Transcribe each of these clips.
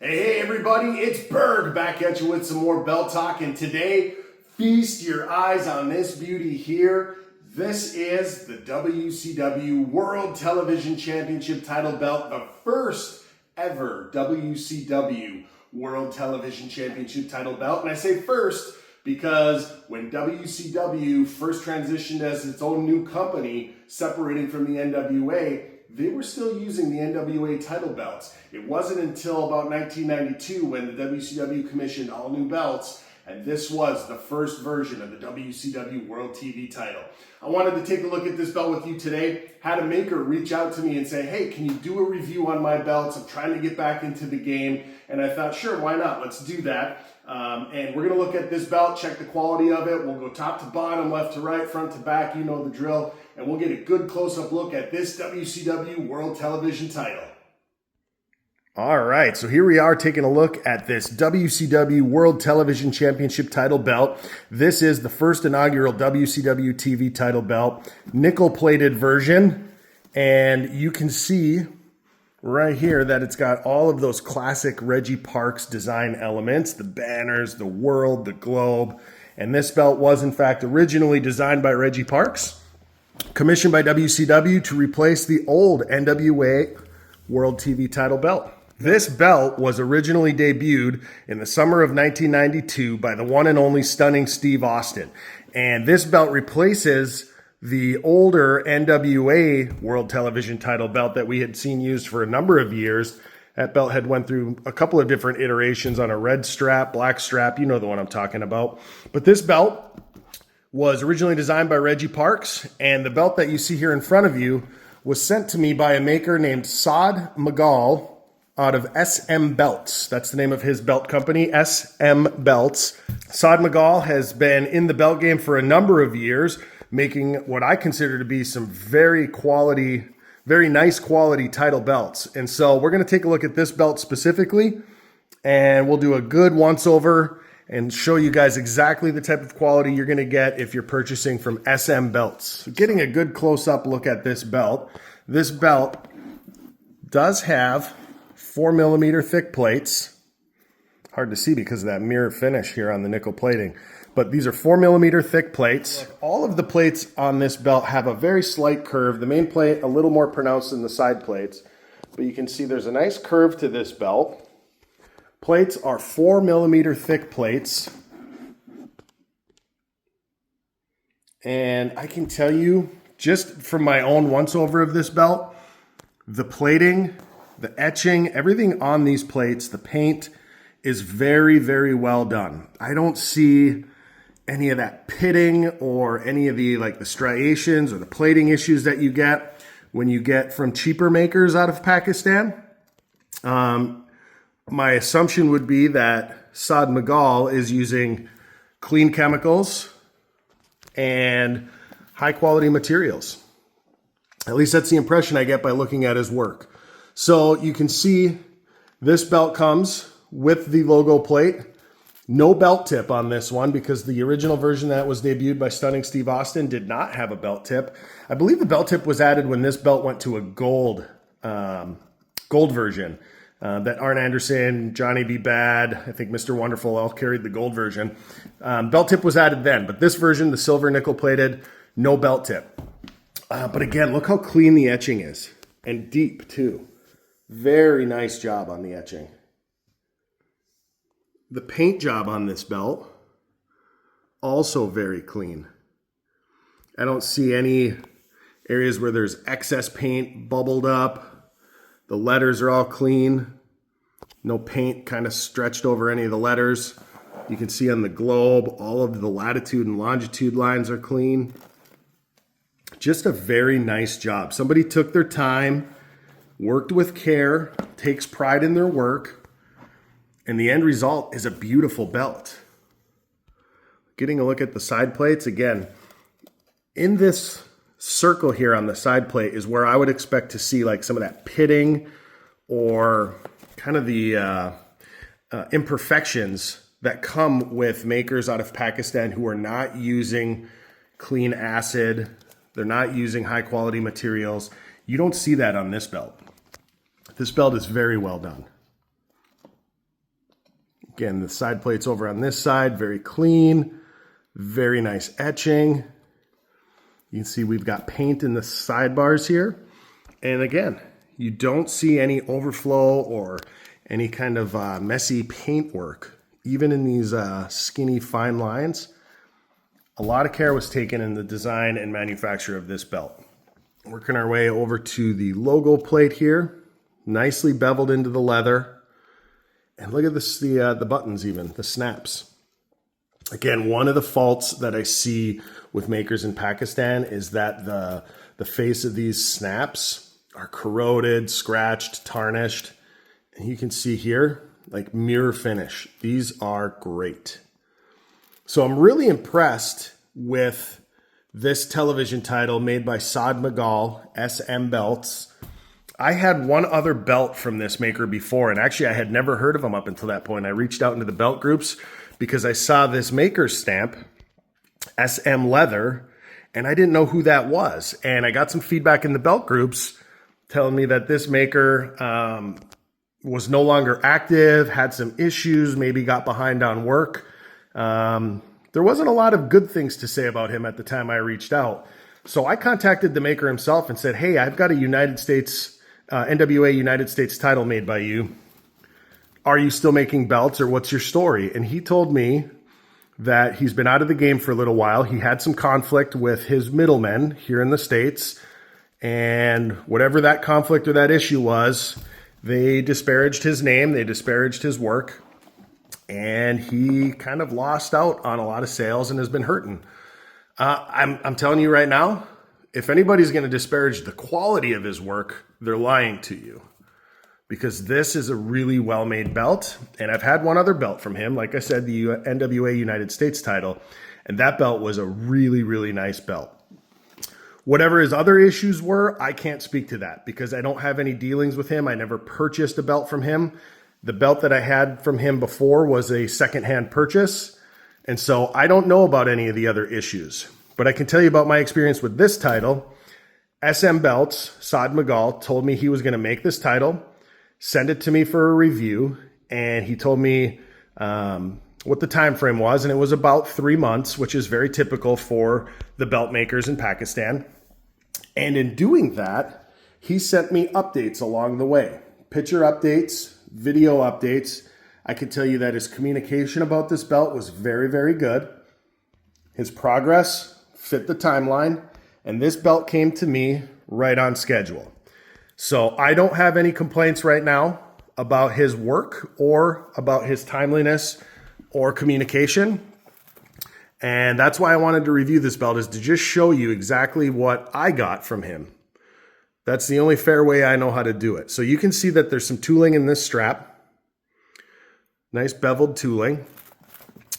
Hey everybody, it's Berg back at you with some more belt talk, and today, feast your eyes on this beauty here. This is the WCW World Television Championship title belt, the first ever WCW World Television Championship title belt. And I say first because when WCW first transitioned as its own new company, separating from the NWA, they were still using the NWA title belts. It wasn't until about 1992 when the WCW commissioned all new belts, and this was the first version of the WCW World TV title. I wanted to take a look at this belt with you today. Had a maker reach out to me and say, hey, can you do a review on my belts? I'm trying to get back into the game. And I thought, sure, why not? Let's do that. And we're going to look at this belt, check the quality of it. We'll go top to bottom, left to right, front to back. You know the drill. And we'll get a good close-up look at this WCW World Television title. All right, so here we are taking a look at this WCW World Television Championship title belt. This is the first inaugural WCW TV title belt, nickel-plated version. And you can see right here that it's got all of those classic Reggie Parks design elements, the banners, the world, the globe. And this belt was, in fact, originally designed by Reggie Parks, commissioned by WCW to replace the old NWA World TV title belt. This belt was originally debuted in the summer of 1992 by the one and only stunning Steve Austin. And this belt replaces the older NWA World Television title belt that we had seen used for a number of years. That belt had went through a couple of different iterations on a red strap, black strap. You know the one I'm talking about. But this belt was originally designed by Reggie Parks, and the belt that you see here in front of you was sent to me by a maker named Sod McGall out of SM Belts. That's the name of his belt company, SM Belts. Sod McGall has been in the belt game for a number of years, making what I consider to be some very nice quality title belts. And so we're going to take a look at this belt specifically, and we'll do a good once-over and show you guys exactly the type of quality you're going to get if you're purchasing from SM Belts. So getting a good close-up look at this belt does have 4mm thick plates. Hard to see because of that mirror finish here on the nickel plating. But these are 4mm thick plates. All of the plates on this belt have a very slight curve. The main plate a little more pronounced than the side plates. But you can see there's a nice curve to this belt. Plates are 4mm thick plates. And I can tell you, just from my own once-over of this belt, the plating, the etching, everything on these plates, the paint is very, very well done. I don't see any of that pitting or any of the the striations or the plating issues that you get when you get from cheaper makers out of Pakistan. My assumption would be that Sod McGall is using clean chemicals and high quality materials. At least that's the impression I get by looking at his work. So you can see this belt comes with the logo plate. No belt tip on this one because the original version that was debuted by stunning Steve Austin did not have a belt tip. I believe the belt tip was added when this belt went to a gold version. That Arn Anderson, Johnny B. Bad, I think Mr. Wonderful all carried the gold version. Belt tip was added then, but this version, the silver nickel plated, no belt tip. But again, look how clean the etching is, and deep too. Very nice job on the etching. The paint job on this belt, also very clean. I don't see any areas where there's excess paint bubbled up. The letters are all clean. No paint kind of stretched over any of the letters. You can see on the globe, all of the latitude and longitude lines are clean. Just a very nice job. Somebody took their time, worked with care, takes pride in their work, and the end result is a beautiful belt. Getting a look at the side plates, again, in this circle here on the side plate is where I would expect to see some of that pitting or kind of the imperfections that come with makers out of Pakistan who are not using clean acid. They're not using high quality materials. You don't see that on this belt. This belt is very well done. Again, the side plates over on this side, very clean, very nice etching. You can see we've got paint in the sidebars here. And again, you don't see any overflow or any kind of messy paint work, even in these skinny fine lines. A lot of care was taken in the design and manufacture of this belt. Working our way over to the logo plate here, nicely beveled into the leather. And look at this, the buttons even, the snaps. Again, one of the faults that I see with makers in Pakistan is that the face of these snaps are corroded, scratched, tarnished. And you can see here, like mirror finish. These are great. So I'm really impressed with this television title made by Saad Magal, SM Belts. I had one other belt from this maker before, and actually I had never heard of him up until that point. I reached out into the belt groups because I saw this maker's stamp, SM Leather, and I didn't know who that was. And I got some feedback in the belt groups telling me that this maker was no longer active, had some issues, maybe got behind on work. There wasn't a lot of good things to say about him at the time I reached out. So I contacted the maker himself and said, hey, I've got a United States, NWA United States title made by you. Are you still making belts, or what's your story? And he told me that he's been out of the game for a little while. He had some conflict with his middlemen here in the States, and whatever that conflict or that issue was, they disparaged his name, they disparaged his work, and he kind of lost out on a lot of sales and has been hurting. I'm telling you right now, if anybody's going to disparage the quality of his work, they're lying to you. Because this is a really well-made belt, and I've had one other belt from him, like I said, the NWA United States title, and that belt was a really, really nice belt. Whatever his other issues were, I can't speak to that because I don't have any dealings with him. I never purchased a belt from him. The belt that I had from him before was a secondhand purchase, and so I don't know about any of the other issues. But I can tell you about my experience with this title. SM Belts, Saad Magal, told me he was going to make this title, send it to me for a review, and he told me what the time frame was, and it was about 3 months, which is very typical for the belt makers in Pakistan. And in doing that, he sent me updates along the way, picture updates, video updates. I can tell you that his communication about this belt was very, very good. His progress fit the timeline, and this belt came to me right on schedule. So I don't have any complaints right now about his work or about his timeliness or communication. And that's why I wanted to review this belt, is to just show you exactly what I got from him. That's the only fair way I know how to do it. So you can see that there's some tooling in this strap. Nice beveled tooling.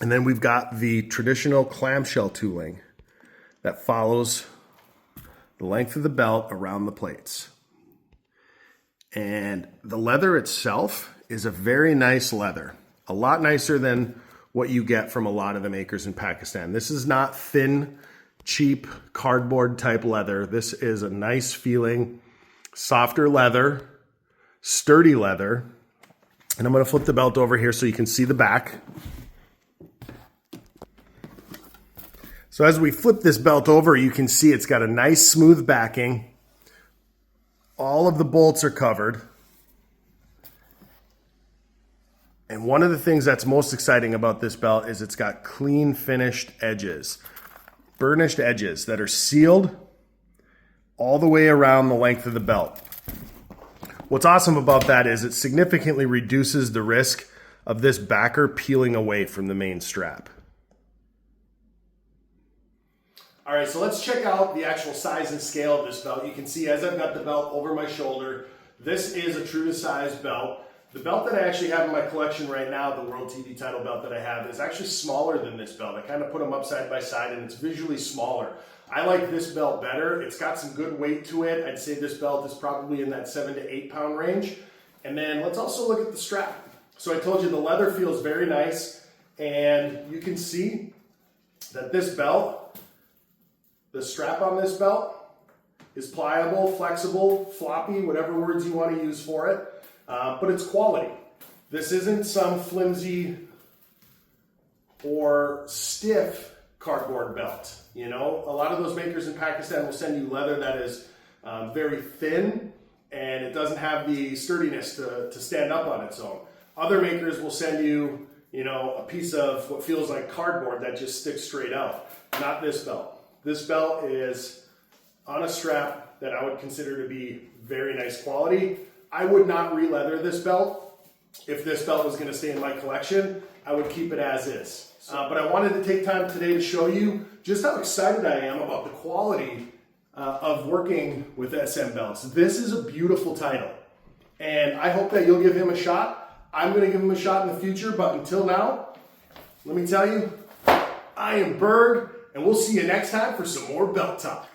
And then we've got the traditional clamshell tooling that follows the length of the belt around the plates. And the leather itself is a very nice leather. A lot nicer than what you get from a lot of the makers in Pakistan. This is not thin, cheap, cardboard type leather. This is a nice feeling, softer leather, sturdy leather. And I'm going to flip the belt over here so you can see the back. So as we flip this belt over, you can see it's got a nice smooth backing. All of the bolts are covered. And one of the things that's most exciting about this belt is it's got clean finished edges, burnished edges that are sealed all the way around the length of the belt. What's awesome about that is it significantly reduces the risk of this backer peeling away from the main strap. All right, so let's check out the actual size and scale of this belt. You can see as I've got the belt over my shoulder, this is a true to size belt. The belt that I actually have in my collection right now, the World TV title belt that I have, is actually smaller than this belt. I kind of put them up side by side and it's visually smaller. I like this belt better. It's got some good weight to it. I'd say this belt is probably in that 7 to 8 pound range. And then let's also look at the strap. So I told you the leather feels very nice, and you can see that this belt, the strap on this belt is pliable, flexible, floppy, whatever words you want to use for it, but it's quality. This isn't some flimsy or stiff cardboard belt. You know, a lot of those makers in Pakistan will send you leather that is very thin and it doesn't have the sturdiness to stand up on its own. Other makers will send you, you know, a piece of what feels like cardboard that just sticks straight out. Not this belt. This belt is on a strap that I would consider to be very nice quality. I would not re-leather this belt. If this belt was going to stay in my collection, I would keep it as is. But I wanted to take time today to show you just how excited I am about the quality of working with SM belts. This is a beautiful title, and I hope that you'll give him a shot. I'm going to give him a shot in the future, but until now, let me tell you, I am Berg, and we'll see you next time for some more belt talk.